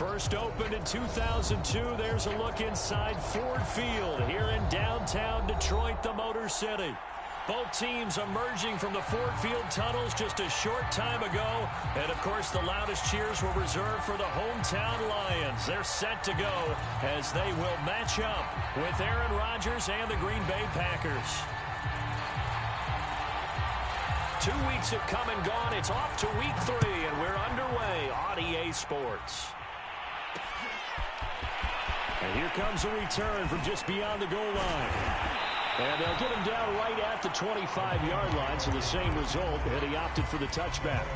First opened in 2002. There's a look inside Ford Field here in downtown Detroit, the Motor City. Both teams emerging from the Ford Field tunnels just a short time ago. And, of course, the loudest cheers were reserved for the hometown Lions. They're set to go as they will match up with Aaron Rodgers and the Green Bay Packers. 2 weeks have come and gone. It's off to week 3, and we're underway on EA Sports. And here comes a return from just beyond the goal line. And they'll get him down right at the 25-yard line, so the same result, and he opted for the touchback.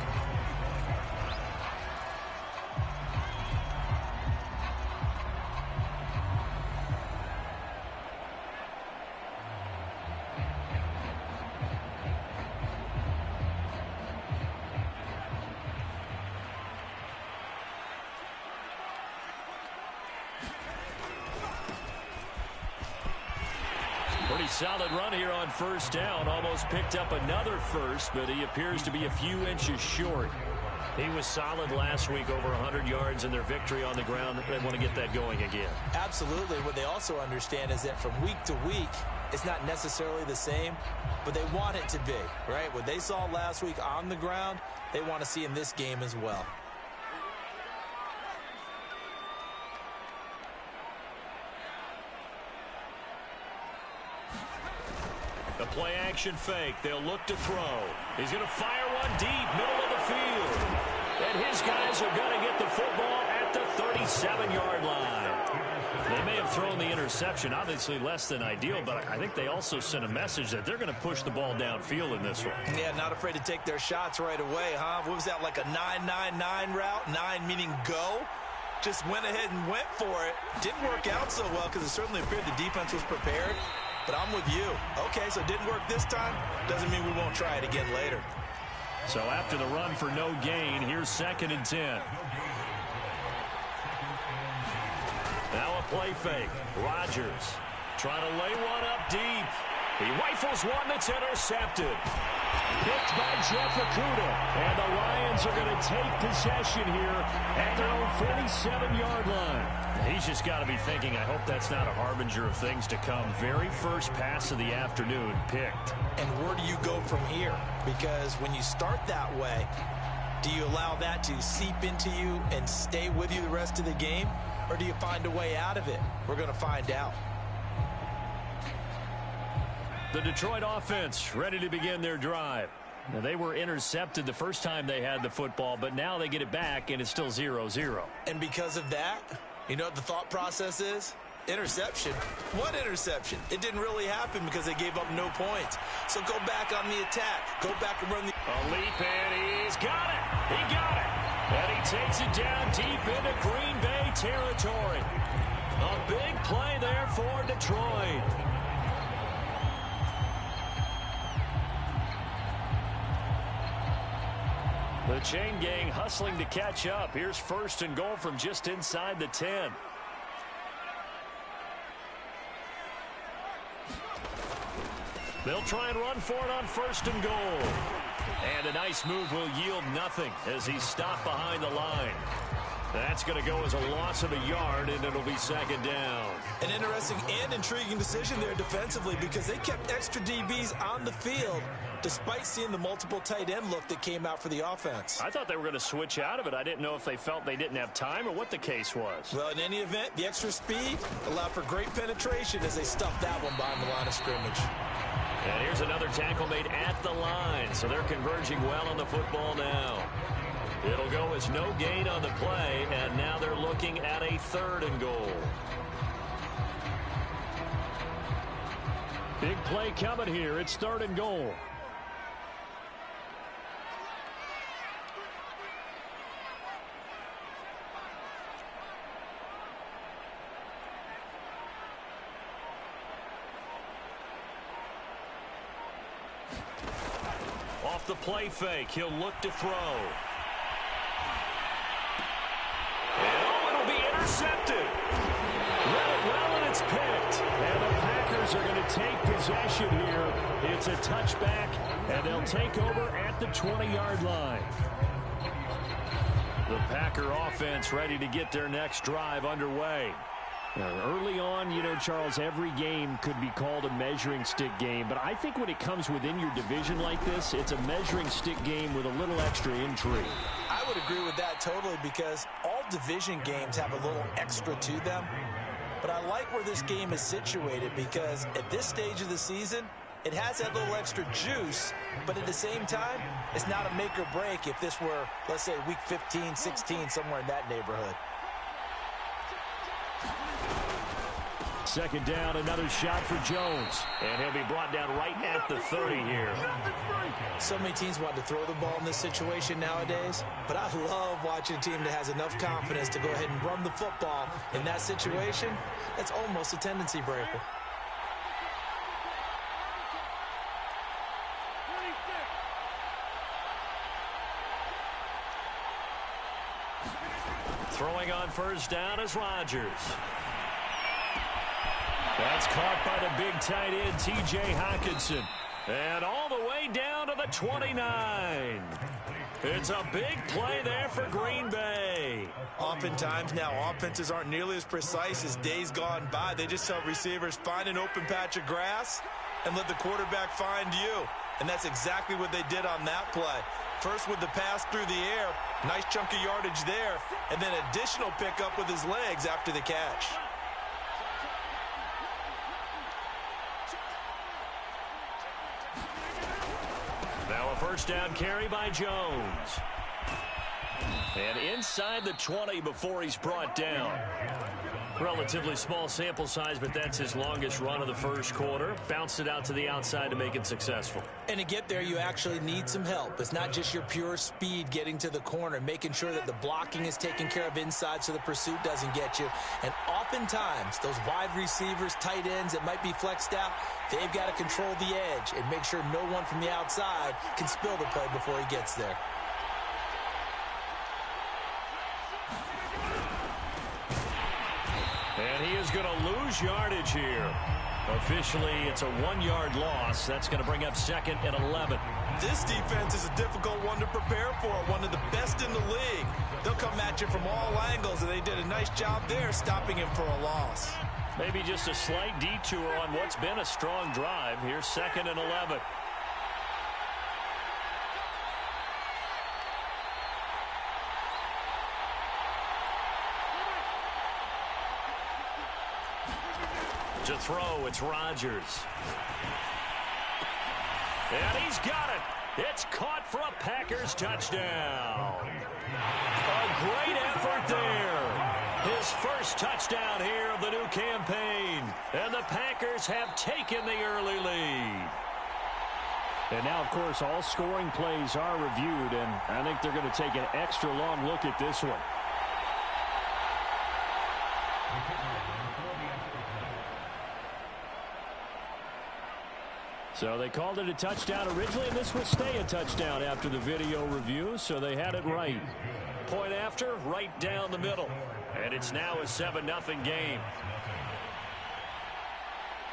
Pretty solid run here on first down. Almost picked up another first, but he appears to be a few inches short. He was solid last week, over 100 yards in their victory on the ground. They want to get that going again. Absolutely. What they also understand is that from week to week, it's not necessarily the same, but they want it to be, right? What they saw last week on the ground, they want to see in this game as well. The play action fake. They'll look to throw. He's going to fire one deep, middle of the field. And his guys are going to get the football at the 37-yard line. They may have thrown the interception, obviously less than ideal, but I think they also sent a message that they're going to push the ball downfield in this one. Yeah, not afraid to take their shots right away, huh? What was that, like a 9-9-9 route? 9 meaning go? Just went ahead and went for it. Didn't work out so well because it certainly appeared the defense was prepared. But I'm with you. Okay, so it didn't work this time. Doesn't mean we won't try it again later. So after the run for no gain, here's 2nd and 10. Now a play fake. Rodgers trying to lay one up deep. He rifles one that's intercepted. Picked by Jeff Okudah. And the Lions are going to take possession here at their own 47-yard line. He's just got to be thinking, I hope that's not a harbinger of things to come. Very first pass of the afternoon picked. And where do you go from here? Because when you start that way, do you allow that to seep into you and stay with you the rest of the game? Or do you find a way out of it? We're going to find out. The Detroit offense ready to begin their drive. Now, they were intercepted the first time they had the football, but now they get it back, and it's still 0-0. And because of that, you know what the thought process is? Interception. What interception? It didn't really happen because they gave up no points. So go back on the attack. Go back and run the... A leap, and he's got it. He got it. And he takes it down deep into Green Bay territory. A big play there for Detroit. The chain gang hustling to catch up. Here's 1st and goal from just inside the 10. They'll try and run for it on 1st and goal. And a nice move will yield nothing as he's stopped behind the line. That's going to go as a loss of a yard, and it'll be 2nd down. An interesting and intriguing decision there defensively because they kept extra DBs on the field despite seeing the multiple tight end look that came out for the offense. I thought they were going to switch out of it. I didn't know if they felt they didn't have time or what the case was. Well, in any event, the extra speed allowed for great penetration as they stuffed that one behind the line of scrimmage. And here's another tackle made at the line, so they're converging well on the football now. It'll go as no gain on the play, and now they're looking at a 3rd and goal. Big play coming here. It's 3rd and goal. Off the play fake, he'll look to throw. It'll be intercepted. Read it well, and it's picked. And the Packers are going to take possession here. It's a touchback, and they'll take over at the 20-yard line. The Packer offense ready to get their next drive underway. Early on, you know, Charles, every game could be called a measuring stick game. But I think when it comes within your division like this, it's a measuring stick game with a little extra intrigue. I would agree with that totally because all division games have a little extra to them. But I like where this game is situated because at this stage of the season, it has that little extra juice, but at the same time, it's not a make or break if this were, let's say, week 15, 16, somewhere in that neighborhood. Second down, another shot for Jones. And he'll be brought down right at the 30 here. So many teams want to throw the ball in this situation nowadays, but I love watching a team that has enough confidence to go ahead and run the football in that situation. That's almost a tendency breaker. Throwing on first down is Rodgers. That's caught by the big tight end, T.J. Hockenson. And all the way down to the 29. It's a big play there for Green Bay. Oftentimes now, offenses aren't nearly as precise as days gone by. They just tell receivers, find an open patch of grass and let the quarterback find you. And that's exactly what they did on that play. First with the pass through the air, nice chunk of yardage there, and then additional pickup with his legs after the catch. Now a first down carry by Jones. And inside the 20 before he's brought down. Relatively small sample size, but that's his longest run of the first quarter. Bounced it out to the outside to make it successful. And to get there, you actually need some help. It's not just your pure speed getting to the corner, making sure that the blocking is taken care of inside so the pursuit doesn't get you. And oftentimes, those wide receivers, tight ends that might be flexed out, they've got to control the edge and make sure no one from the outside can spill the play before he gets there. And he is going to lose yardage here. Officially, it's a 1-yard loss. That's going to bring up second and 11. This defense is a difficult one to prepare for, one of the best in the league. They'll come at you from all angles, and they did a nice job there stopping him for a loss. Maybe just a slight detour on what's been a strong drive. Here's second and 11. To throw, it's Rodgers. And he's got it. It's caught for a Packers touchdown. A great effort there. His first touchdown here of the new campaign. And the Packers have taken the early lead. And now, of course, all scoring plays are reviewed, and I think they're going to take an extra long look at this one. So they called it a touchdown originally, and this will stay a touchdown after the video review, so they had it right. Point after, right down the middle. And it's now a 7-0 game.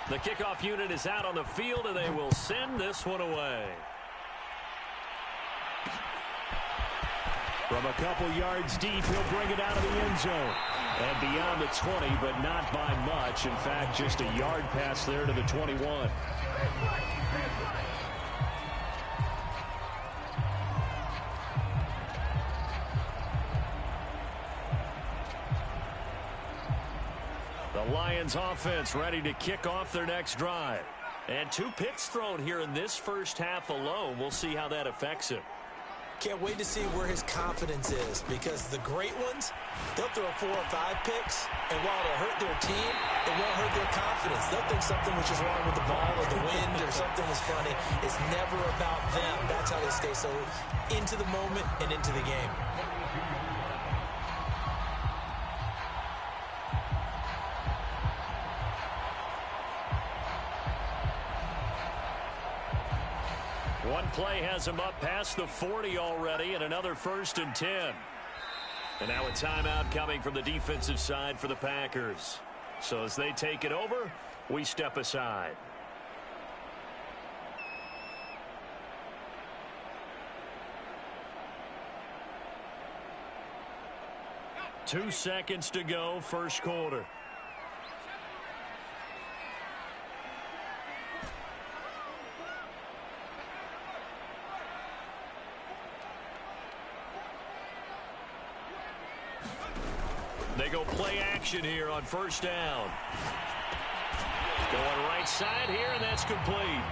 The kickoff unit is out on the field, and they will send this one away. From a couple yards deep, he'll bring it out of the end zone. And beyond the 20, but not by much. In fact, just a yard pass there to the 21. The Lions offense ready to kick off their next drive. And 2 picks thrown here in this first half alone. We'll see how that affects him. Can't wait to see where his confidence is, because the great ones, they'll throw 4 or 5 picks, and while it'll hurt their team, it won't hurt their confidence. They'll think something was just wrong with the ball or the wind or something was funny. It's never about them. That's how they stay so into the moment and into the game. One play has him up past the 40 already, and another 1st and 10. And now a timeout coming from the defensive side for the Packers. So as they take it over, we step aside. 2 seconds to go, first quarter. They go play action here on first down. Going right side here, and that's complete.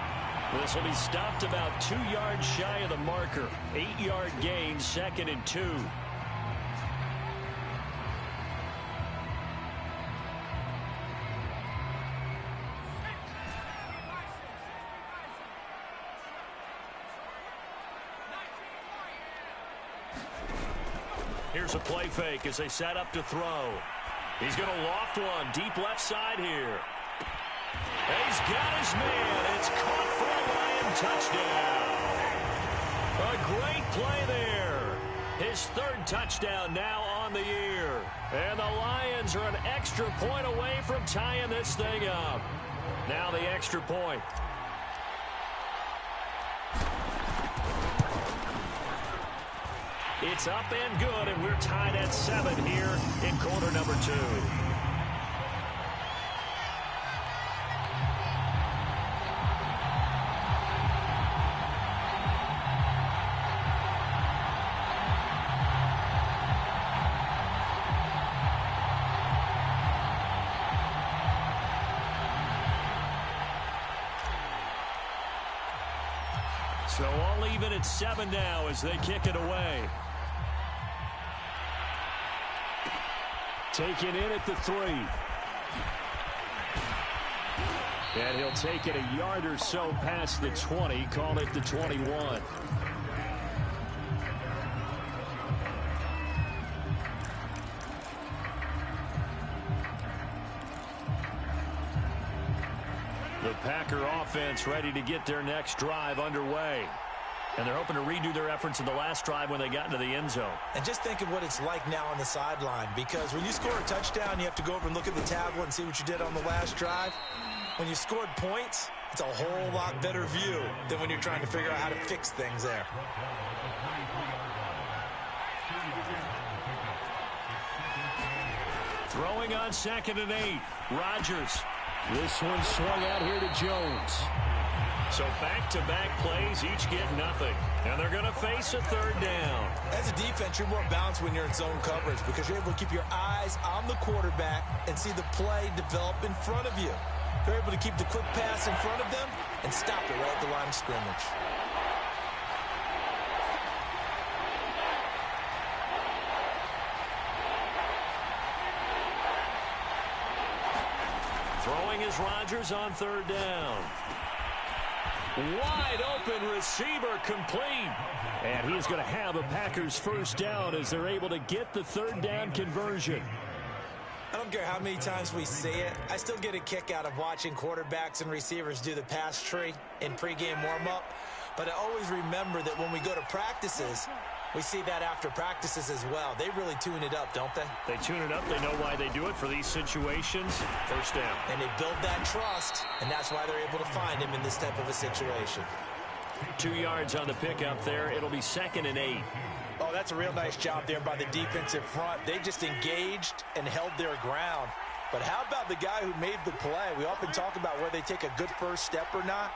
This will be stopped about 2 yards shy of the marker. 8-yard gain, 2nd and 2. Here's a play fake as they set up to throw. He's going to loft one deep left side here. He's got his man. It's caught for a Lion touchdown. A great play there. His 3rd touchdown now on the year. And the Lions are an extra point away from tying this thing up. Now the extra point. It's up and good, and we're tied at 7 here in quarter number 2. So all even at 7 now as they kick it away. Taken in at the 3. And he'll take it a yard or so past the 20, call it the 21. The Packer offense ready to get their next drive underway. And they're hoping to redo their efforts in the last drive when they got into the end zone. And just think of what it's like now on the sideline, because when you score a touchdown, you have to go over and look at the tablet and see what you did on the last drive. When you scored points, it's a whole lot better view than when you're trying to figure out how to fix things there. Throwing on 2nd and 8. Rodgers. This one swung out here to Jones. So back-to-back plays, each get nothing. And they're going to face a 3rd down. As a defense, you're more balanced when you're in zone coverage because you're able to keep your eyes on the quarterback and see the play develop in front of you. You're able to keep the quick pass in front of them and stop it right at the line of scrimmage. Throwing is Rodgers on 3rd down. Wide open receiver complete. And he's going to have a Packers first down as they're able to get the 3rd down conversion. I don't care how many times we see it. I still get a kick out of watching quarterbacks and receivers do the pass tree in pregame warm-up. But I always remember that when we go to practices, we see that after practices as well. They really tune it up, don't they? They tune it up. They know why they do it for these situations. First down. And they build that trust, and that's why they're able to find him in this type of a situation. 2 yards on the pickup there. It'll be 2nd and 8. Oh, that's a real nice job there by the defensive front. They just engaged and held their ground. But how about the guy who made the play? We often talk about whether they take a good first step or not.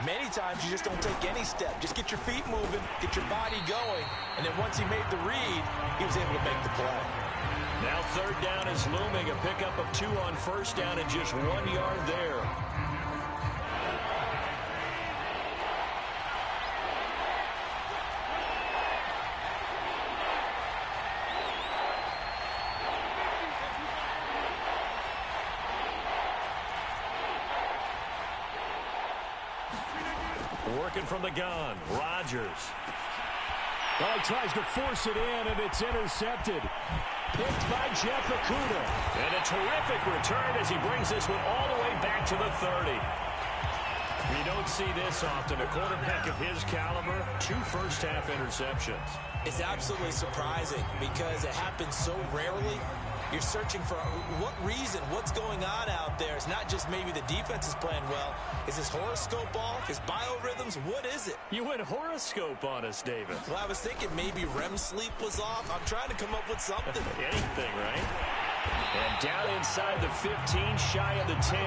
Many times you just don't take any step. Just get your feet moving, get your body going, and then once he made the read, he was able to make the play. Now 3rd down is looming. A pickup of 2 on first down and just 1 yard there. Working from the gun, Rodgers. Well, he tries to force it in, and it's intercepted. Picked by Jeff Okudah. And a terrific return as he brings this one all the way back to the 30. You don't see this often. A quarterback of his caliber, 2 first-half interceptions. It's absolutely surprising because it happens so rarely. You're searching for what reason, what's going on out there. It's not just maybe the defense is playing well. Is his horoscope off? His biorhythms? What is it? You went horoscope on us, David. Well, I was thinking maybe REM sleep was off. I'm trying to come up with something. Anything, right? And down inside the 15, shy of the 10.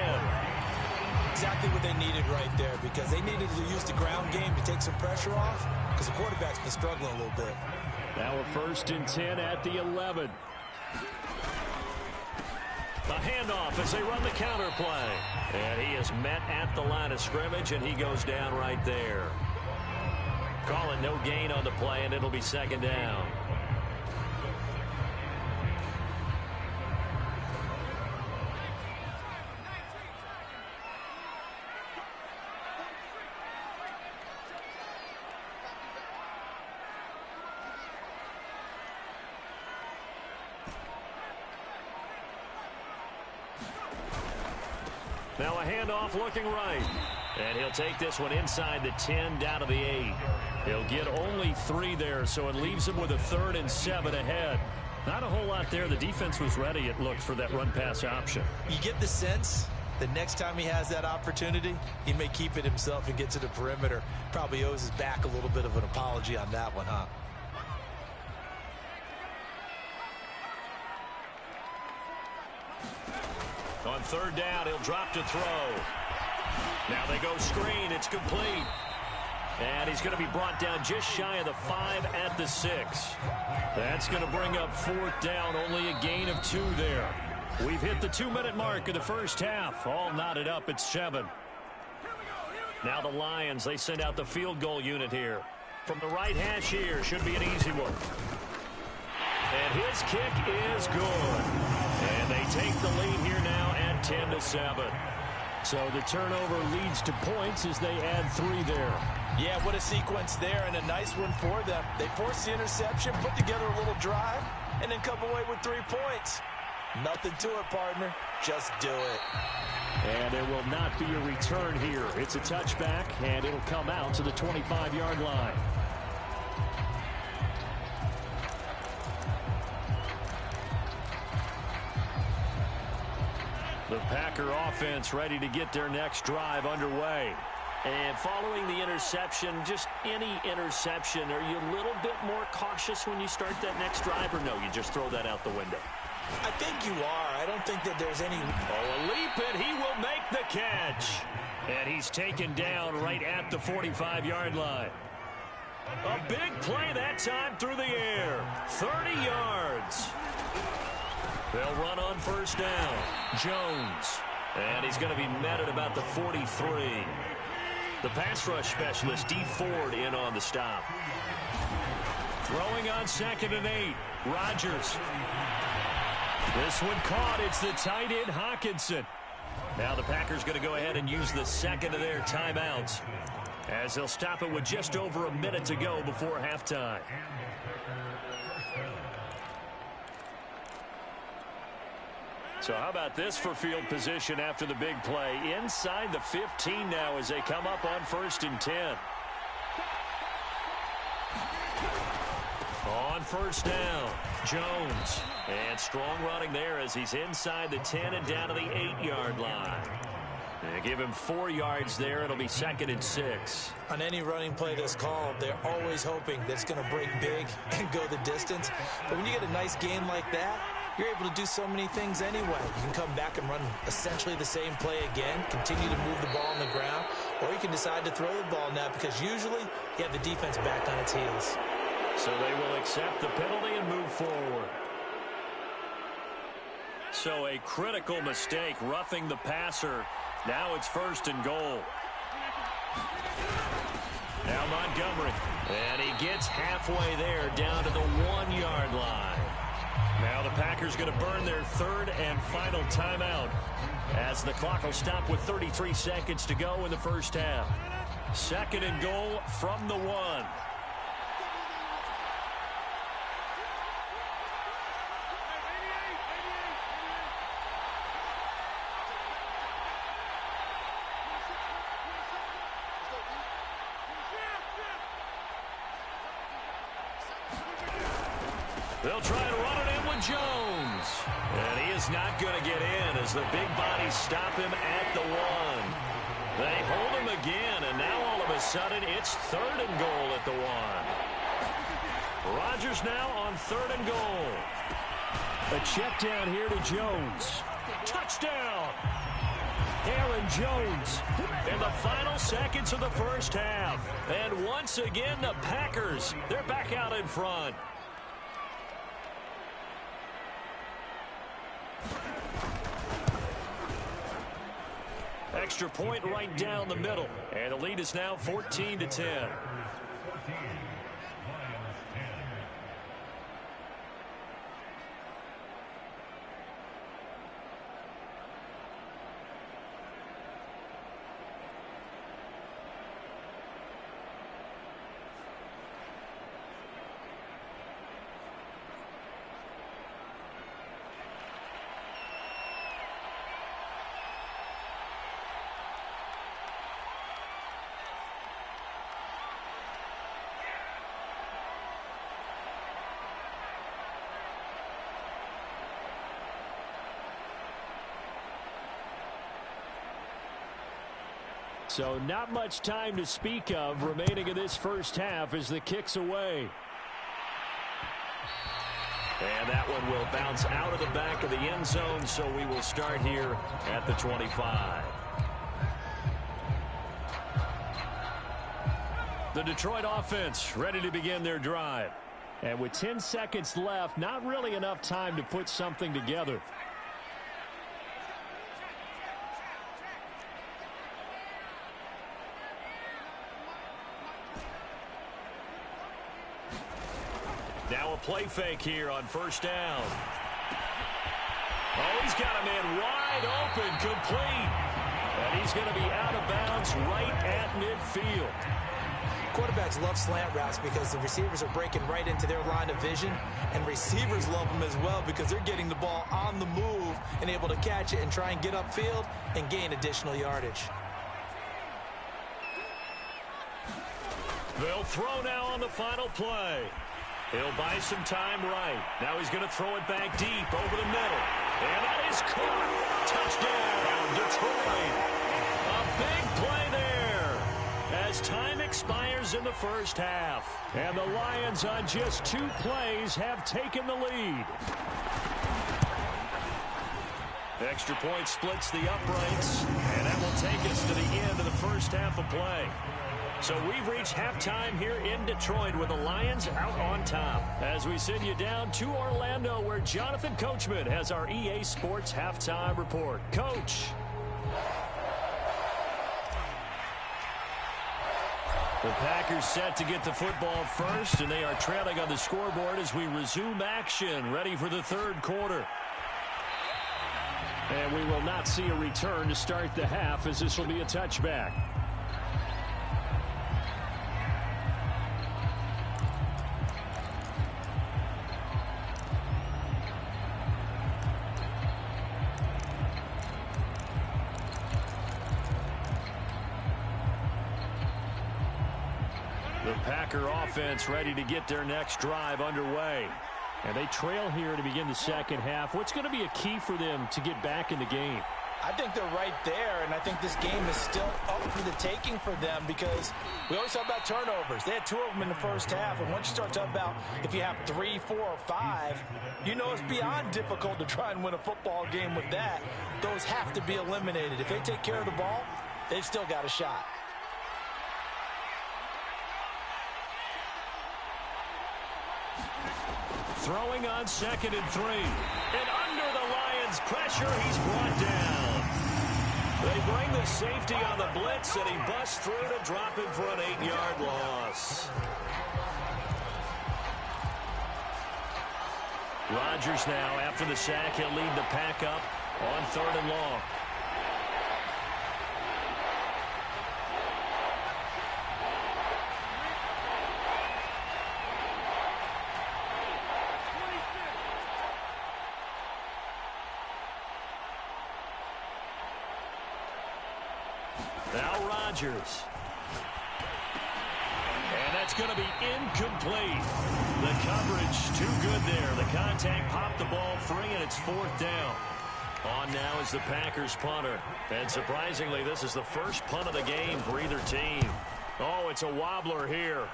Exactly what they needed right there, because they needed to use the ground game to take some pressure off, because the quarterback's been struggling a little bit. Now a 1st and 10 at the 11. A handoff as they run the counter play. And he is met at the line of scrimmage, and he goes down right there. Calling no gain on the play, and it'll be 2nd down. Now a handoff looking right. And he'll take this one inside the 10 down to the 8. He'll get only 3 there, so it leaves him with a 3rd and 7 ahead. Not a whole lot there. The defense was ready, it looked, for that run-pass option. You get the sense the next time he has that opportunity, he may keep it himself and get to the perimeter. Probably owes his back a little bit of an apology on that one, huh? On 3rd down, he'll drop to throw. Now they go screen. It's complete. And he's going to be brought down just shy of the 5 at the 6. That's going to bring up 4th down. Only a gain of 2 there. We've hit the 2-minute mark of the first half. All knotted up at 7. Now the Lions, they send out the field goal unit here. From the right hash here, should be an easy one. And his kick is good. And they take the lead here now at 10-7. So the turnover leads to points as they add 3 there. Yeah, what a sequence there, and a nice one for them. They force the interception, put together a little drive, and then come away with 3 points. Nothing to it, partner. Just do it. And there will not be a return here. It's a touchback, and it'll come out to the 25-yard line. The Packer offense ready to get their next drive underway. And following the interception, just any interception, are you a little bit more cautious when you start that next drive, or no, you just throw that out the window? I think you are. I don't think that there's any... Oh, a leap, and he will make the catch. And he's taken down right at the 45-yard line. A big play that time through the air. 30 yards. They'll run on 1st down. Jones. And he's going to be met at about the 43. The pass rush specialist, D. Ford, in on the stop. Throwing on 2nd and 8. Rodgers. This one caught. It's the tight end, Hawkinson. Now the Packers going to go ahead and use the 2nd of their timeouts, as they'll stop it with just over a minute to go before halftime. So how about this for field position after the big play? Inside the 15 now as they come up on 1st and 10. On 1st down, Jones. And strong running there as he's inside the 10 and down to the 8-yard line. They give him 4 yards there. It'll be 2nd and 6. On any running play that's called, they're always hoping that it's going to break big and go the distance. But when you get a nice game like that, you're able to do so many things anyway. You can come back and run essentially the same play again, continue to move the ball on the ground, or you can decide to throw the ball now because usually you have the defense back on its heels. So they will accept the penalty and move forward. So a critical mistake, roughing the passer. Now it's 1st and goal. Now Montgomery. And he gets halfway there down to the 1-yard line. Now the Packers going to burn their 3rd and final timeout as the clock will stop with 33 seconds to go in the first half. 2nd and goal from the 1. They'll try and run it in with Jones. And he is not going to get in as the big bodies stop him at the 1. They hold him again, and now all of a sudden it's 3rd and goal at the 1. Rodgers now on 3rd and goal. A check down here to Jones. Touchdown! Aaron Jones in the final seconds of the first half. And once again, the Packers, they're back out in front. Extra point right down the middle. And the lead is now 14-10. So not much time to speak of remaining in this first half as the kick's away. And that one will bounce out of the back of the end zone, so we will start here at the 25. The Detroit offense ready to begin their drive. And with 10 seconds left, not really enough time to put something together. Now a play fake here on first down. Oh, he's got a man wide open, complete. And he's going to be out of bounds right at midfield. Quarterbacks love slant routes because the receivers are breaking right into their line of vision, and receivers love them as well because they're getting the ball on the move and able to catch it and try and get upfield and gain additional yardage. They'll throw now on the final play. He'll buy some time right. Now he's going to throw it back deep over the middle. And that is caught. Touchdown, Detroit. A big play there as time expires in the first half. And the Lions on just 2 plays have taken the lead. Extra point splits the uprights. And that will take us to the end of the first half of play. So we've reached halftime here in Detroit with the Lions out on top. As we send you down to Orlando where Jonathan Coachman has our EA Sports halftime report. Coach. The Packers set to get the football first, and they are trailing on the scoreboard as we resume action, ready for the 3rd quarter. And we will not see a return to start the half as this will be a touchback. The Packer offense ready to get their next drive underway. And they trail here to begin the second half. What's going to be a key for them to get back in the game? I think they're right there, and I think this game is still up for the taking for them because we always talk about turnovers. They had 2 of them in the first half, and once you start talking about if you have 3, 4, or 5, you know it's beyond difficult to try and win a football game with that. Those have to be eliminated. If they take care of the ball, they've still got a shot. Throwing on 2nd and 3. And under the Lions' pressure, he's brought down. They bring the safety on the blitz, and he busts through to drop him for an 8-yard loss. Rodgers now, after the sack, he'll lead the pack up on 3rd and long. Now Rodgers. And That's going to be incomplete. The coverage too good there. The contact popped the ball free, and it's 4th down. On now is the Packers punter. And surprisingly, this is the first punt of the game for either team. Oh, it's a wobbler here.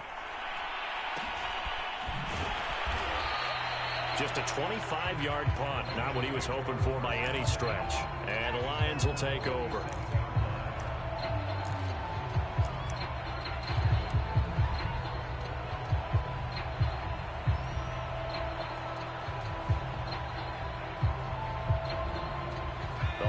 Just a 25-yard punt. Not what he was hoping for by any stretch. And the Lions will take over.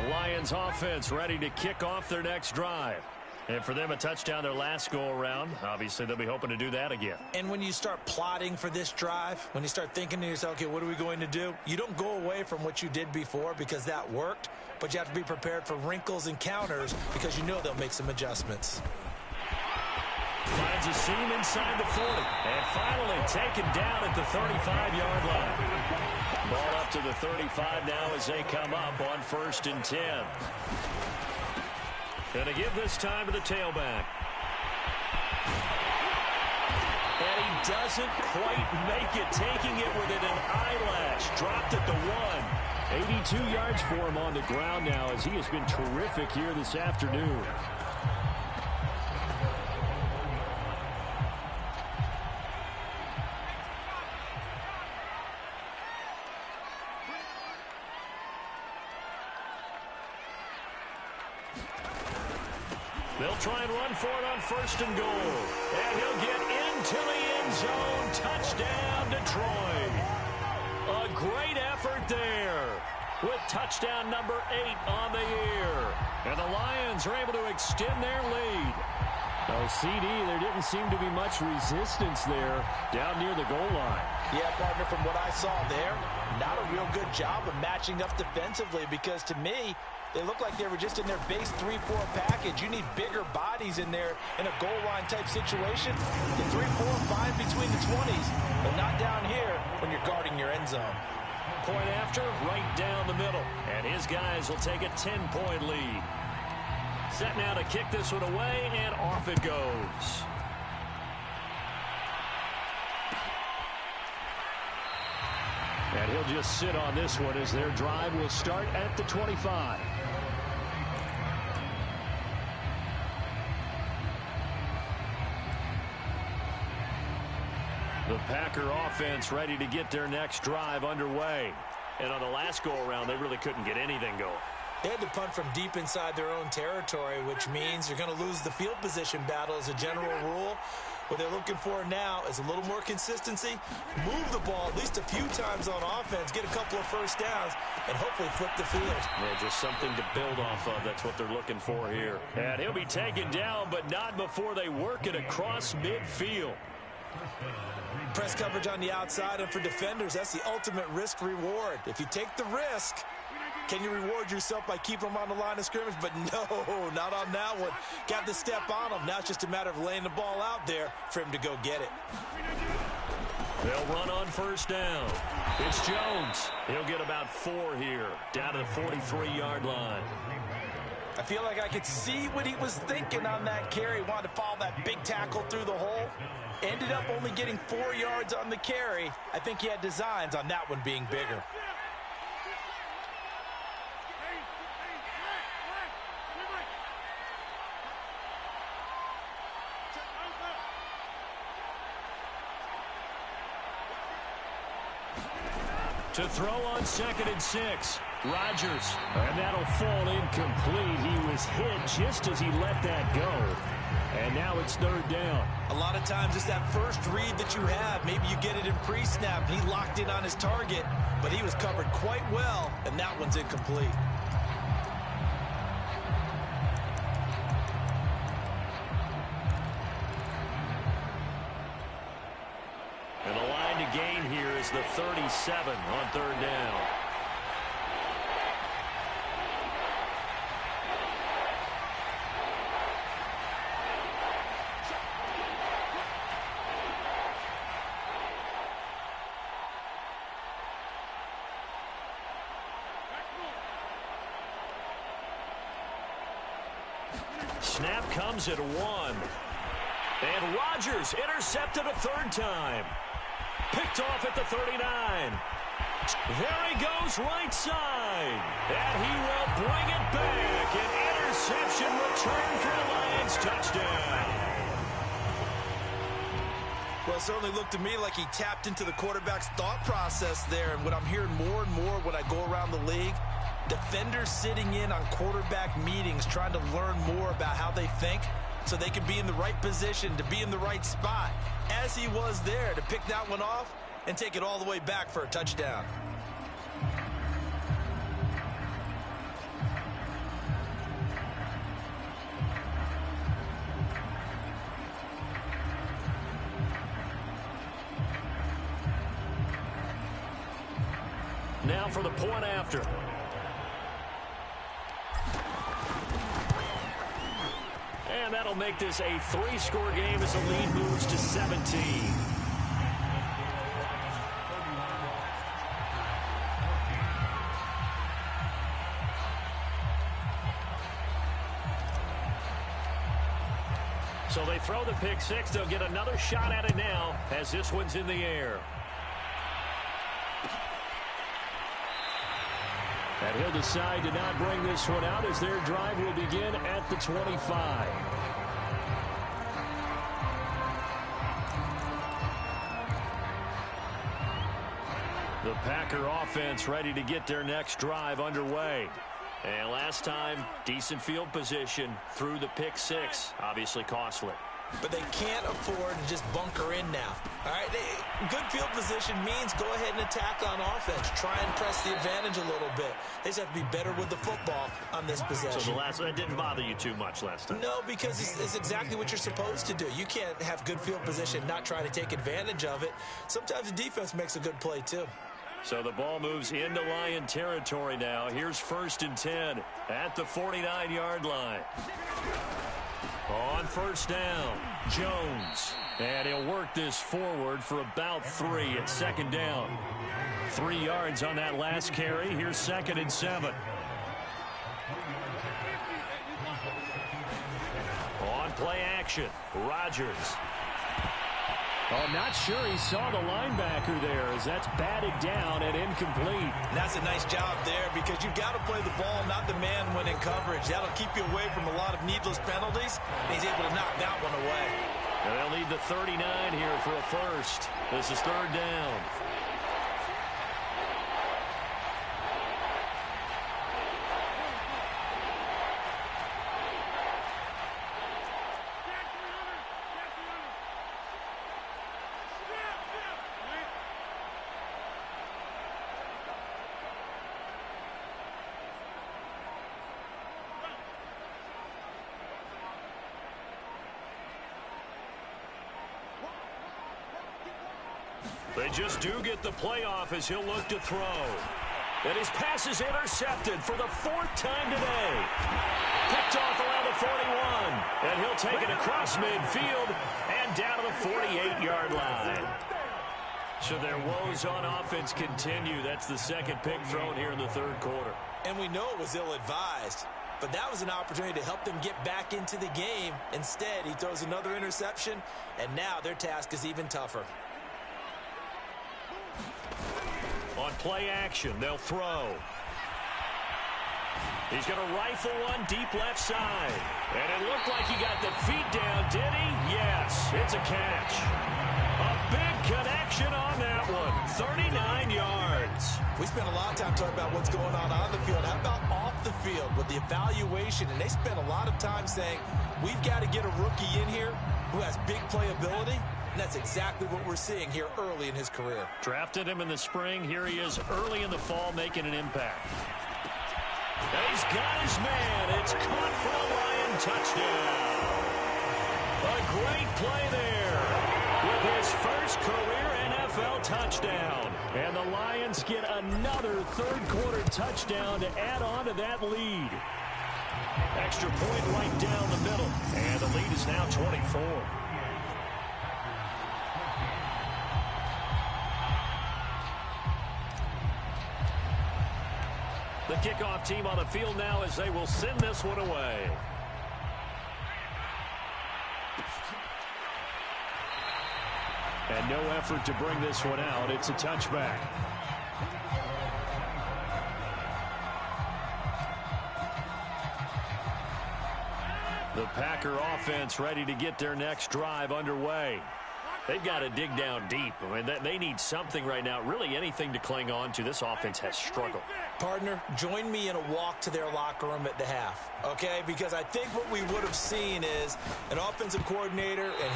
Lions offense ready to kick off their next drive. And for them, a touchdown their last go-around. Obviously, they'll be hoping to do that again. And when you start plotting for this drive, when you start thinking to yourself, okay, what are we going to do? You don't go away from what you did before because that worked, but you have to be prepared for wrinkles and counters because you know they'll make some adjustments. Finds a seam inside the 40. And finally taken down at the 35-yard line. Ball up to the 35 now as they come up on 1st and 10. Going to give this time to the tailback. And he doesn't quite make it, taking it within an eyelash. Dropped at the 1. 82 yards for him on the ground now as he has been terrific here this afternoon. They'll try and run for it on 1st and goal. And he'll get into the end zone. Touchdown, Detroit. A great effort there with touchdown number 8 on the year. And the Lions are able to extend their lead. Oh, CD, there didn't seem to be much resistance there down near the goal line. Yeah, partner, from what I saw there, not a real good job of matching up defensively because to me, they look like they were just in their base 3-4 package. You need bigger bodies in there in a goal line type situation. The 3-4 fine between the 20s, but not down here when you're guarding your end zone. Point after, right down the middle. And his guys will take a 10-point lead. Set now to kick this one away, and off it goes. And he'll just sit on this one as their drive will start at the 25. The Packer offense ready to get their next drive underway. And on the last go-around, they really couldn't get anything going. They had to punt from deep inside their own territory, which means you're going to lose the field position battle as a general rule. What they're looking for now is a little more consistency, move the ball at least a few times on offense, get a couple of first downs, and hopefully flip the field. Yeah, just something to build off of. That's what they're looking for here. And he'll be taken down, but not before they work it across midfield. Press coverage on the outside, and for defenders, that's the ultimate risk-reward. If you take the risk, can you reward yourself by keeping them on the line of scrimmage? But no, not on that one. Got to step on them. Now it's just a matter of laying the ball out there for him to go get it. They'll run on 1st down. It's Jones. He'll get about 4 here, down to the 43-yard line. I feel like I could see what he was thinking on that carry. Wanted to follow that big tackle through the hole. Ended up only getting 4 yards on the carry. I think he had designs on that one being bigger. To throw on 2nd and 6. Rodgers. And that'll fall incomplete. He was hit just as he let that go. And now it's 3rd down. A lot of times it's that first read that you have. Maybe you get it in pre-snap. He locked in on his target, but he was covered quite well, and that one's incomplete. And the line to gain here is the 37 on 3rd down. Snap comes at 1. And Rodgers intercepted a third time. Picked off at the 39. There he goes right side. And he will bring it back. An interception return for a Lions touchdown. Well, it certainly looked to me like he tapped into the quarterback's thought process there. And what I'm hearing more and more when I go around the league, defenders sitting in on quarterback meetings trying to learn more about how they think so they can be in the right position, to be in the right spot, as he was there, to pick that one off and take it all the way back for a touchdown. Now for the point after. And that'll make this a 3-score game as the lead moves to 17. So they throw the pick six. They'll get another shot at it now as this one's in the air. And he'll decide to not bring this one out as their drive will begin at the 25. The Packer offense ready to get their next drive underway. And last time, decent field position through the pick six. Obviously costly. But they can't afford to just bunker in now. All right, good field position means go ahead and attack on offense. Try and press the advantage a little bit. They just have to be better with the football on this possession. So that didn't bother you too much last time? No, because it's exactly what you're supposed to do. You can't have good field position, not try to take advantage of it. Sometimes the defense makes a good play too. So the ball moves into Lion territory now. Here's 1st and 10 at the 49-yard line. On first down, Jones. And he'll work this forward for about 3 at 2nd down. 3 yards on that last carry. Here's 2nd and 7. On play action, Rodgers. Oh, not sure he saw the linebacker there as that's batted down and incomplete. And that's a nice job there because you've got to play the ball, not the man when in coverage. That'll keep you away from a lot of needless penalties. And he's able to knock that one away. And they'll need the 39 here for a first. This is 3rd down. They just do get the playoff as he'll look to throw. And his pass is intercepted for the 4th time today. Picked off around the 41. And he'll take it across midfield and down to the 48-yard line. So their woes on offense continue. That's the 2nd pick thrown here in the 3rd quarter. And we know it was ill-advised. But that was an opportunity to help them get back into the game. Instead, he throws another interception, and now their task is even tougher. On play action, they'll throw. He's going to rifle one deep left side. And it looked like he got the feet down, did he? Yes, it's a catch. A big connection on that one. 39 yards. We spent a lot of time talking about what's going on the field. How about off the field with the evaluation? And they spent a lot of time saying, we've got to get a rookie in here who has big playability. And that's exactly what we're seeing here early in his career. Drafted him in the spring. Here he is early in the fall making an impact. And he's got his man. It's caught for a Lion touchdown. A great play there with his first career NFL touchdown. And the Lions get another 3rd quarter touchdown to add on to that lead. Extra point right down the middle. And the lead is now 24. The kickoff team on the field now as they will send this one away. And no effort to bring this one out. It's a touchback. The Packer offense ready to get their next drive underway. They've got to dig down deep. I mean, they need something right now, really anything to cling on to. This offense has struggled. Partner, join me in a walk to their locker room at the half, okay? Because I think what we would have seen is an offensive coordinator and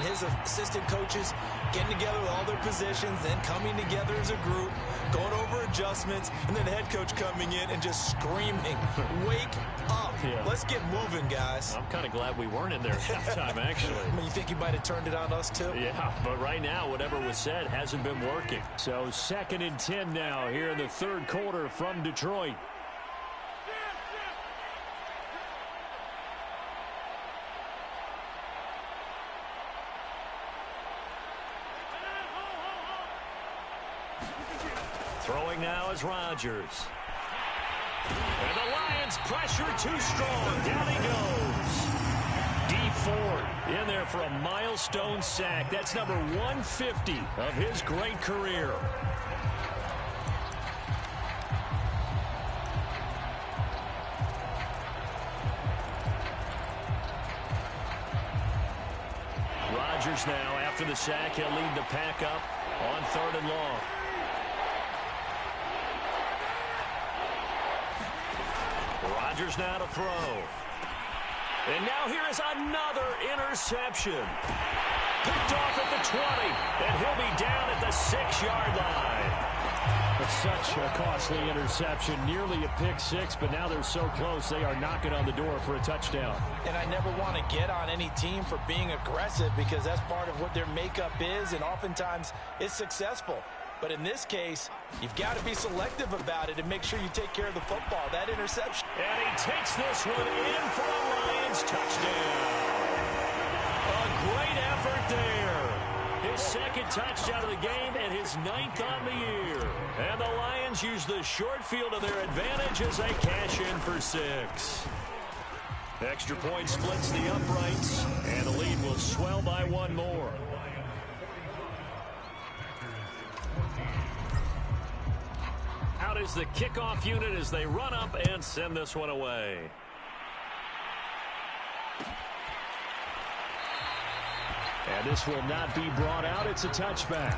his assistant coaches getting together with all their positions, then coming together as a group, going over adjustments, and then the head coach coming in and just screaming, wake up. Yeah. Let's get moving, guys. I'm kind of glad we weren't in there at halftime, actually. I mean, you think you might have turned it on us, too? Yeah, but right now, whatever was said hasn't been working. So 2nd and 10 now here in the third quarter from Detroit. Throwing now is Rodgers. And the Lions pressure too strong. Down he goes. D Ford in there for a milestone sack. That's number 150 of his great career. Rodgers now, after the sack, he'll lead the pack up on 3rd and long. Rodgers now to throw. And now here is another interception. Picked off at the 20, and he'll be down at the 6-yard line. It's such a costly interception, nearly a pick six, but now they're so close they are knocking on the door for a touchdown. And I never want to get on any team for being aggressive because that's part of what their makeup is, and oftentimes it's successful. But in this case, you've got to be selective about it and make sure you take care of the football. That interception. And he takes this one in for a Lions touchdown. A great effort there. His 2nd touchdown of the game and his 9th on the year. And the Lions use the short field to their advantage as they cash in for 6. Extra point splits the uprights, and the lead will swell by 1 more. Out is the kickoff unit as they run up and send this one away. And this will not be brought out. It's a touchback.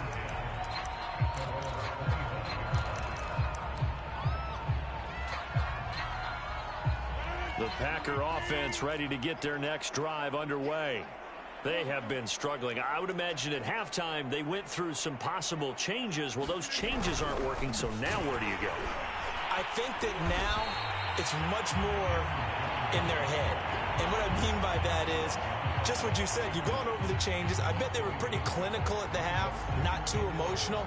The Packer offense ready to get their next drive underway. They have been struggling. I would imagine at halftime they went through some possible changes. Well, those changes aren't working, so now where do you go? I think that now it's much more in their head. And what I mean by that is just what you said. You've gone over the changes. I bet they were pretty clinical at the half, not too emotional.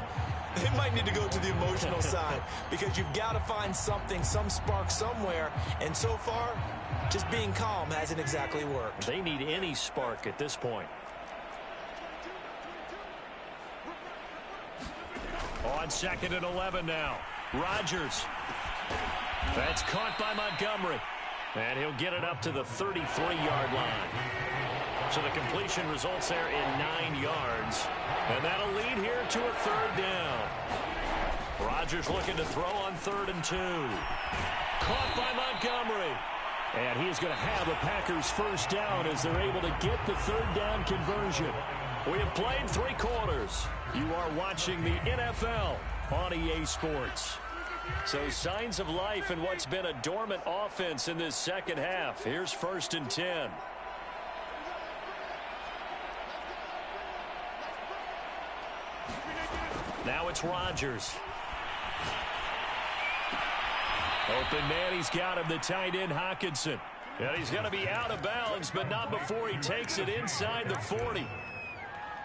They might need to go to the emotional side because you've got to find something, some spark somewhere. And so far, just being calm hasn't exactly worked. They need any spark at this point. On 2nd and 11 now. Rodgers. That's caught by Montgomery. And he'll get it up to the 33-yard line. So the completion results there in 9 yards. And that'll lead here to a 3rd down. Rodgers looking to throw on 3rd and 2. Caught by Montgomery. And he's going to have the Packers' first down as they're able to get the 3rd down conversion. We have played 3 quarters. You are watching the NFL on EA Sports. So signs of life in what's been a dormant offense in this 2nd half. Here's 1st and 10. Now it's Rodgers. Open man, he's got him, the tight end, Hockenson. And he's going to be out of bounds, but not before he takes it inside the 40.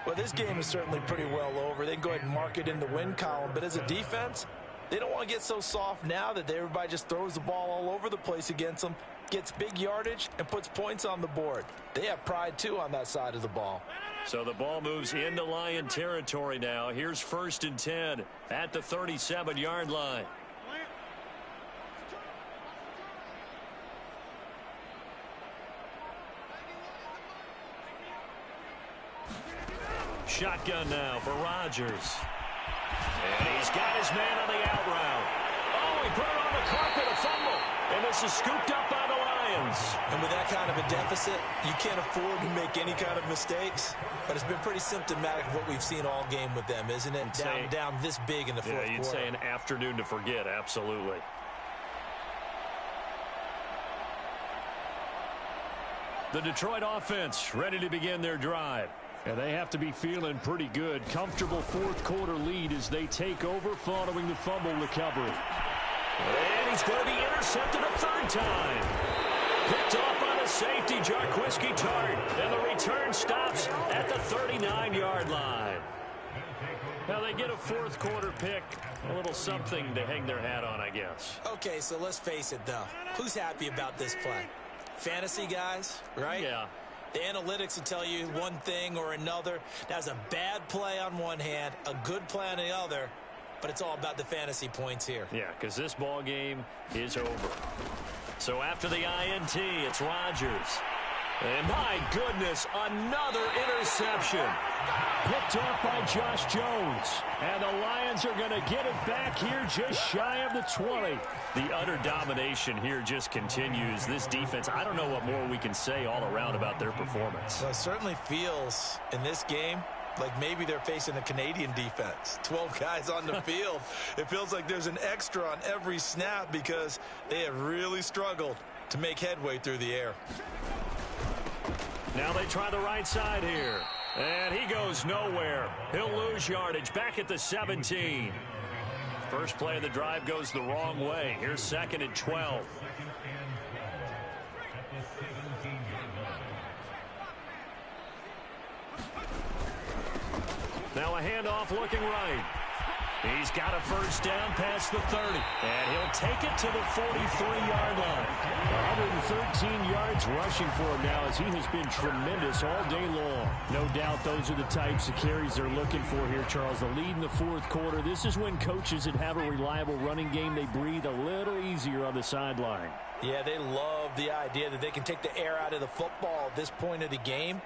Well, this game is certainly pretty well over. They can go ahead and mark it in the win column. But as a defense, they don't want to get so soft now that everybody just throws the ball all over the place against them, gets big yardage, and puts points on the board. They have pride, too, on that side of the ball. So the ball moves into Lion territory now. Here's 1st and 10 at the 37-yard line. shotgun now for Rodgers. And he's got his man on the out route. Oh, he put it on the carpet, a fumble. And this is scooped up by the Lions. And with that kind of a deficit, you can't afford to make any kind of mistakes. But it's been pretty symptomatic of what we've seen all game with them, isn't it? Down this big in the fourth quarter. Yeah, you'd say an afternoon to forget, absolutely. The Detroit offense ready to begin their drive. And they have to be feeling pretty good. Comfortable fourth quarter lead as they take over following the fumble recovery. And he's going to be intercepted a third time. Picked off by the safety, Jarquiski Tart. And the return stops at the 39-yard line. Now they get a fourth quarter pick. A little something to hang their hat on, I guess. Okay, so let's face it, though. Who's happy about this play? Fantasy guys, right? Yeah. The analytics will tell you one thing or another. That's a bad play on one hand, a good play on the other, but it's all about the fantasy points here. Yeah, because this ball game is over. So after the INT, it's Rodgers. And my goodness, another interception. Picked off by Josh Jones. And the Lions are going to get it back here just shy of the 20. The utter domination here just continues. This defense, I don't know what more we can say all around about their performance. Well, it certainly feels in this game like maybe they're facing a Canadian defense. 12 guys on the field. It feels like there's an extra on every snap because they have really struggled to make headway through the air. Now they try the right side here. And he goes nowhere. He'll lose yardage back at the 17. First play of the drive goes the wrong way. Here's 2nd and 12. Now a handoff looking right. He's got a first down past the 30. And he'll take it to the 43-yard line. 113 yards rushing for him now as he has been tremendous all day long. No doubt those are the types of carries they're looking for here, Charles. The lead in the fourth quarter. This is when coaches that have a reliable running game, they breathe a little easier on the sideline. Yeah, they love the idea that they can take the air out of the football at this point of the game.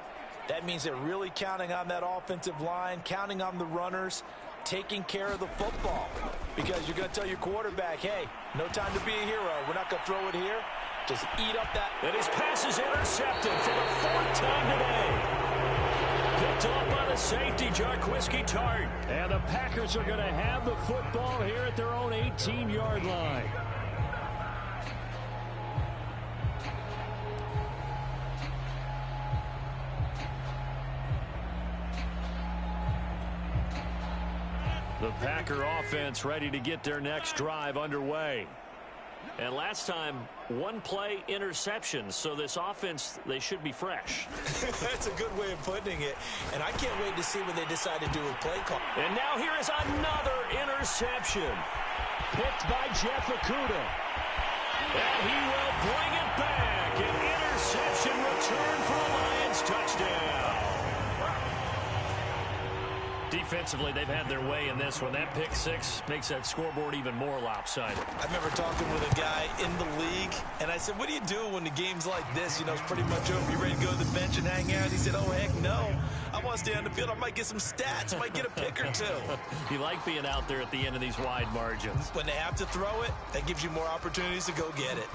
That means they're really counting on that offensive line, counting on the runners, taking care of the football. Because you're going to tell your quarterback, hey, no time to be a hero. We're not going to throw it here. Just eat up that. And his pass is intercepted for the 4th time today. Picked off by the safety, Jarquiski Tart. And the Packers are going to have the football here at their own 18-yard line. The Packer offense ready to get their next drive underway. And last time, one play interception. So this offense, they should be fresh. That's a good way of putting it. And I can't wait to see what they decide to do with play call. And now here is another interception. Picked by Jeff Okudah. And he will bring it back. An interception return for a Lions touchdown. Defensively, they've had their way in this one. That pick six makes that scoreboard even more lopsided. I remember talking with a guy in the league, and I said, what do you do when the game's like this? You know, it's pretty much over. You ready to go to the bench and hang out? He said, oh, heck no. I want to stay on the field. I might get some stats. I might get a pick or two. You like being out there at the end of these wide margins. When they have to throw it, that gives you more opportunities to go get it.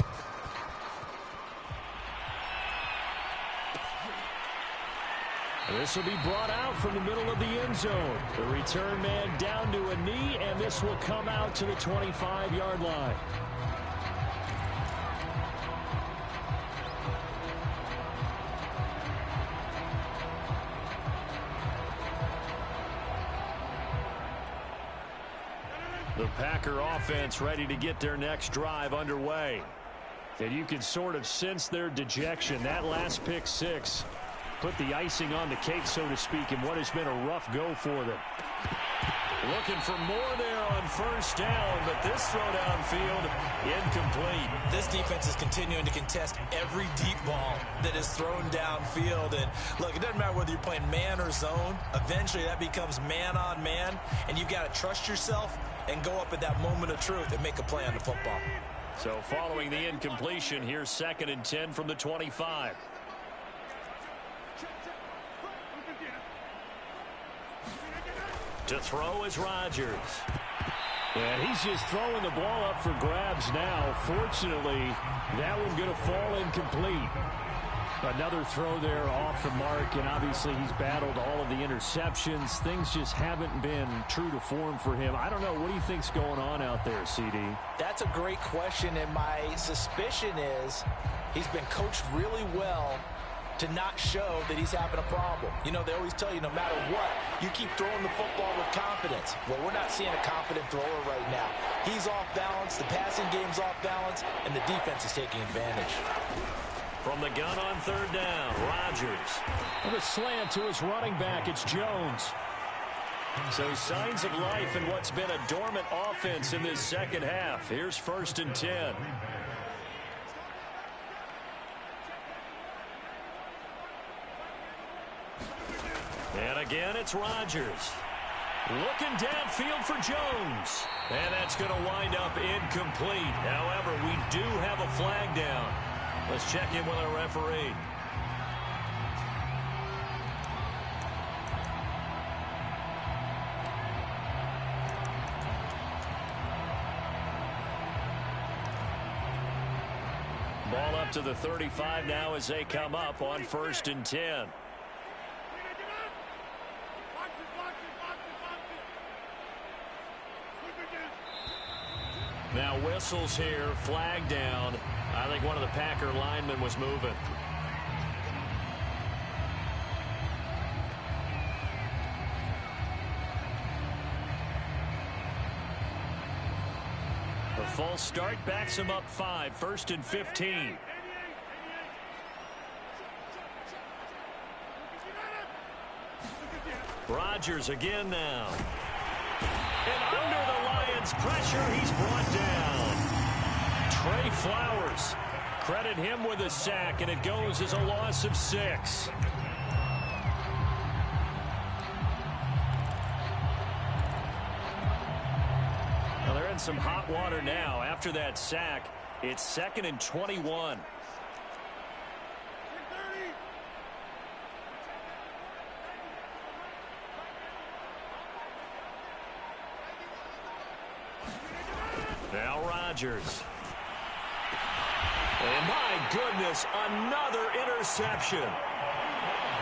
This will be brought out from the middle of the end zone. The return man down to a knee, and this will come out to the 25-yard line. The Packer offense ready to get their next drive underway. And you can sort of sense their dejection. That last pick six put the icing on the cake, so to speak, in what has been a rough go for them. Looking for more there on first down, but this throw downfield incomplete. This defense is continuing to contest every deep ball that is thrown downfield. And look, it doesn't matter whether you're playing man or zone. Eventually that becomes man on man, and you've got to trust yourself and go up at that moment of truth and make a play on the football. So following the incompletion, here's 2nd and 10 from the 25. To throw is Rodgers. And he's just throwing the ball up for grabs now. Fortunately, that one going to fall incomplete. Another throw there off the mark, and obviously he's battled all of the interceptions. Things just haven't been true to form for him. I don't know. What do you think's going on out there, CD? That's a great question, and my suspicion is he's been coached really well to not show that he's having a problem. You know, they always tell you no matter what, you keep throwing the football with confidence. Well, we're not seeing a confident thrower right now. He's off balance, the passing game's off balance, and the defense is taking advantage. From the gun on third down, Rodgers. And a slant to his running back, it's Jones. So signs of life in what's been a dormant offense in this second half. Here's 1st and 10. And again, it's Rodgers. Looking downfield for Jones. And that's going to wind up incomplete. However, we do have a flag down. Let's check in with our referee. Ball up to the 35 now as they come up on 1st and 10. Now whistles here, flag down. I think one of the Packer linemen was moving. The false start backs him up 5, 1st and 15. Rodgers again now. And under the Lions' pressure, he's brought down. Trey Flowers. Credit him with a sack, and it goes as a loss of 6. Well, they're in some hot water now. After that sack, it's 2nd and 21. Now Rodgers. And my goodness, another interception.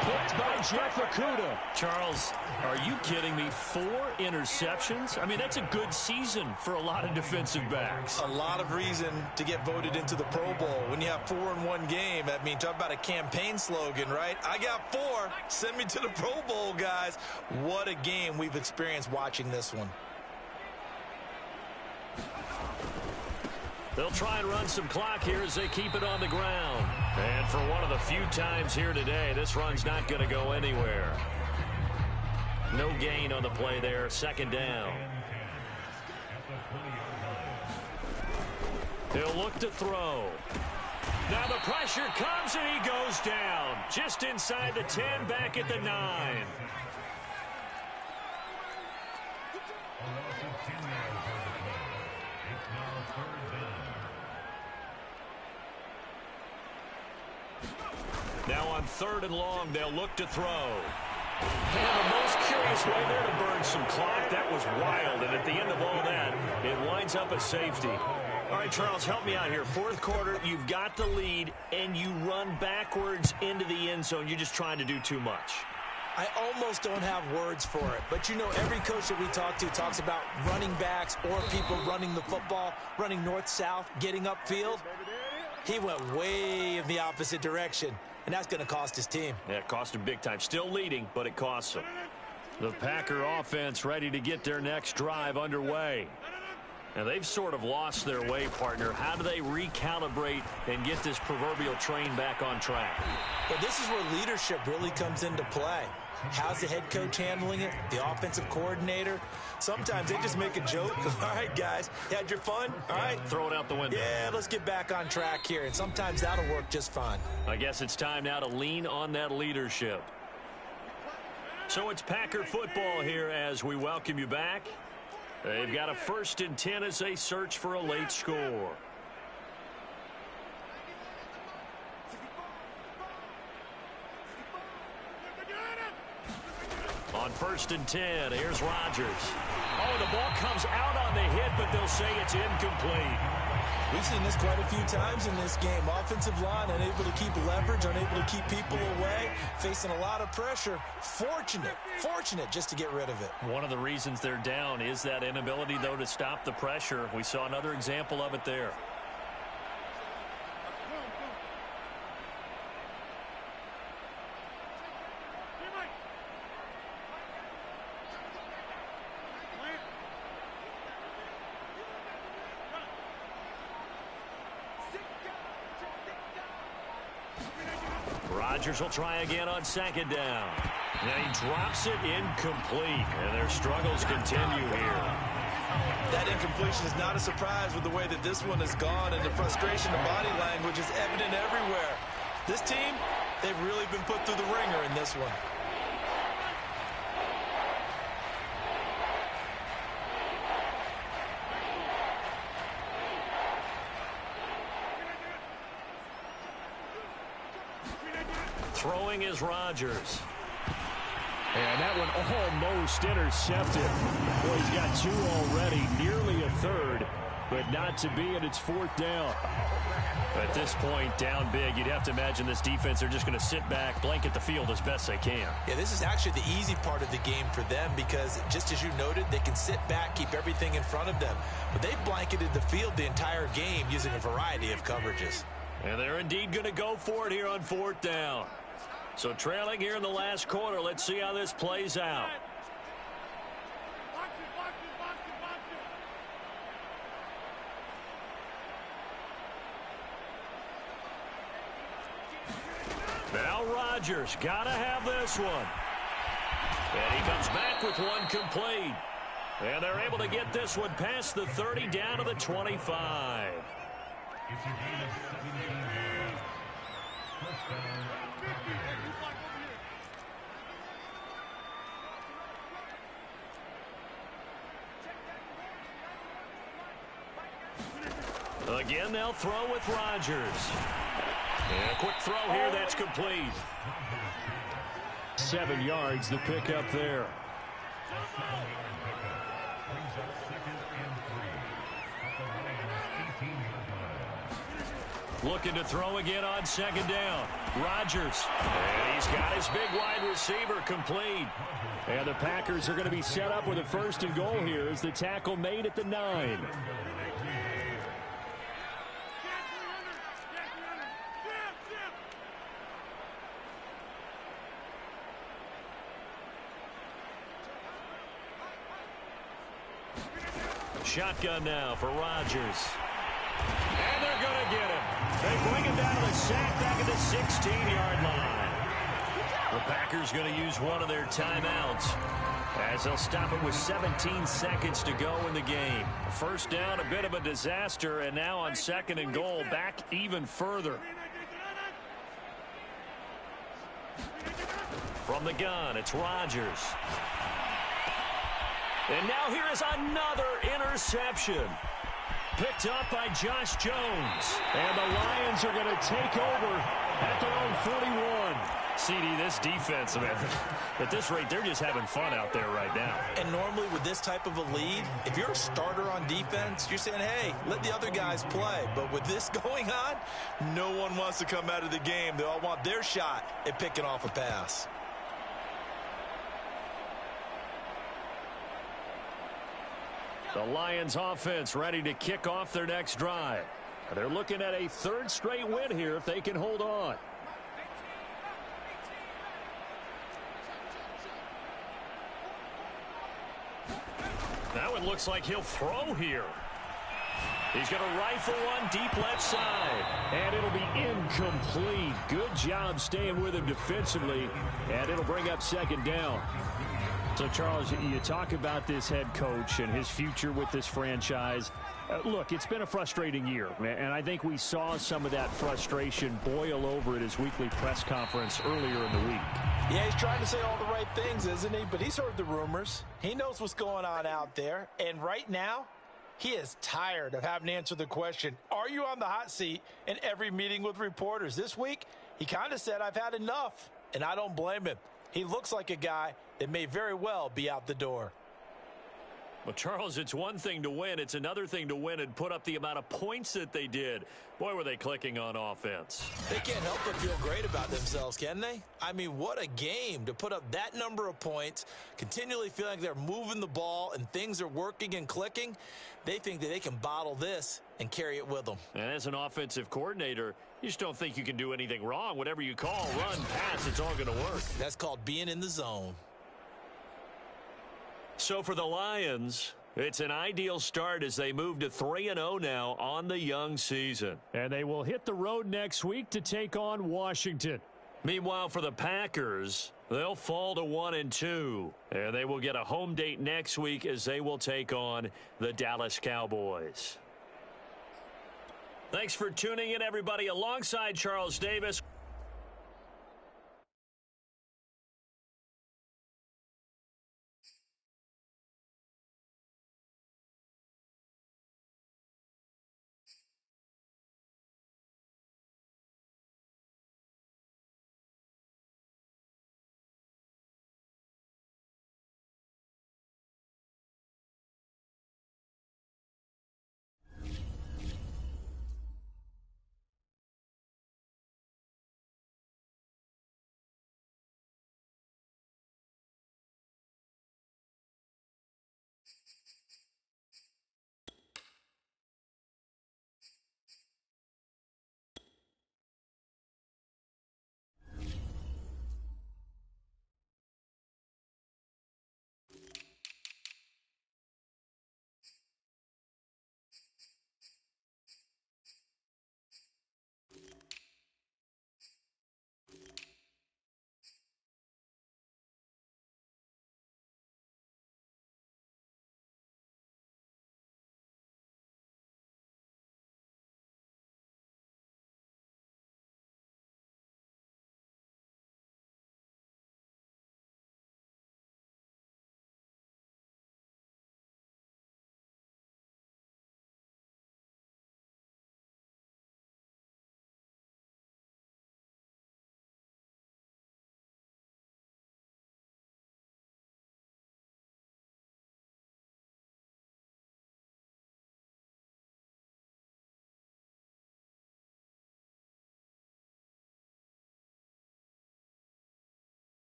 Picked by Jeff Okudah. Charles, are you kidding me? 4 interceptions? I mean, that's a good season for a lot of defensive backs. A lot of reason to get voted into the Pro Bowl. When you have 4 in one game, I mean, talk about a campaign slogan, right? I got 4. Send me to the Pro Bowl, guys. What a game we've experienced watching this one. They'll try and run some clock here as they keep it on the ground. And for one of the few times here today, this run's not going to go anywhere. No gain on the play there. 2nd down. He'll look to throw. Now the pressure comes and he goes down. Just inside the 10, back at the 9. Now on 3rd and long, they'll look to throw. And the most curious way there to burn some clock. That was wild, and at the end of all that, it winds up a safety. All right, Charles, help me out here. 4th quarter, you've got the lead, and you run backwards into the end zone. You're just trying to do too much. I almost don't have words for it, but you know every coach that we talk to talks about running backs or people running the football, running north-south, getting upfield. He went way in the opposite direction, and that's going to cost his team. Yeah, it cost him big time. Still leading, but it costs him. The Packer offense ready to get their next drive underway. Now, they've sort of lost their way, partner. How do they recalibrate and get this proverbial train back on track? Well, this is where leadership really comes into play. How's the head coach handling it? The offensive coordinator? Sometimes they just make a joke. All right, guys, you had your fun? All right. Throw it out the window. Yeah, let's get back on track here. And sometimes that'll work just fine. I guess it's time now to lean on that leadership. So it's Packer football here as we welcome you back. They've got a 1st and 10 as they search for a late score. On 1st and 10, here's Rodgers. Oh, the ball comes out on the hit, but they'll say it's incomplete. We've seen this quite a few times in this game. Offensive line unable to keep leverage, unable to keep people away, facing a lot of pressure. Fortunate just to get rid of it. One of the reasons they're down is that inability, though, to stop the pressure. We saw another example of it there. Rodgers will try again on 2nd down. And he drops it incomplete. And their struggles continue here. That incompletion is not a surprise with the way that this one has gone, and the frustration of body language is evident everywhere. This team, they've really been put through the ringer in this one. Throwing is Rodgers. And that one almost intercepted. Well, he's got 2 already, nearly a third, but not to be, and it's 4th down. At this point, down big, you'd have to imagine this defense, they're just going to sit back, blanket the field as best they can. Yeah, this is actually the easy part of the game for them because, just as you noted, they can sit back, keep everything in front of them. But they've blanketed the field the entire game using a variety of coverages. And they're indeed going to go for it here on 4th down. So trailing here in the last quarter, let's see how this plays out. Now Rodgers, gotta have this one. And he comes back with one complete. And they're able to get this one past the 30 down to the 25. Again, they'll throw with Rodgers. And a quick throw here, that's complete. 7 yards, the pickup there. Looking to throw again on 2nd down. Rodgers. And he's got his big wide receiver complete. And the Packers are going to be set up with a 1st and goal here as the tackle made at the 9. Shotgun now for Rodgers. And they're going to get him. They bring him down to the sack back at the 16-yard line. The Packers going to use one of their timeouts as they'll stop it with 17 seconds to go in the game. 1st down, a bit of a disaster, and now on 2nd and goal, back even further. From the gun, it's Rodgers. And now here is another interception. Picked up by Josh Jones. And the Lions are going to take over at their own 41. CD, this defense, man, at this rate, they're just having fun out there right now. And normally with this type of a lead, if you're a starter on defense, you're saying, hey, let the other guys play. But with this going on, no one wants to come out of the game. They all want their shot at picking off a pass. The Lions offense ready to kick off their next drive. They're looking at a 3rd straight win here if they can hold on. Now it looks like he'll throw here. He's going to rifle one deep left side. And it'll be incomplete. Good job staying with him defensively. And it'll bring up 2nd down. So, Charles, you talk about this head coach and his future with this franchise. Look, it's been a frustrating year, and I think we saw some of that frustration boil over at his weekly press conference earlier in the week. Yeah, he's trying to say all the right things, isn't he? But he's heard the rumors. He knows what's going on out there. And right now, he is tired of having to answer the question, are you on the hot seat in every meeting with reporters? This week, he kind of said, I've had enough, and I don't blame him. He looks like a guy it may very well be out the door. Well, Charles, it's one thing to win. It's another thing to win and put up the amount of points that they did. Boy, were they clicking on offense. They can't help but feel great about themselves, can they? I mean, what a game to put up that number of points, continually feeling like they're moving the ball and things are working and clicking. They think that they can bottle this and carry it with them. And as an offensive coordinator, you just don't think you can do anything wrong. Whatever you call, run, pass, it's all going to work. That's called being in the zone. So for the Lions, it's an ideal start as they move to 3-0 now on the young season. And they will hit the road next week to take on Washington. Meanwhile, for the Packers, they'll fall to 1-2. And they will get a home date next week as they will take on the Dallas Cowboys. Thanks for tuning in, everybody. Alongside Charles Davis.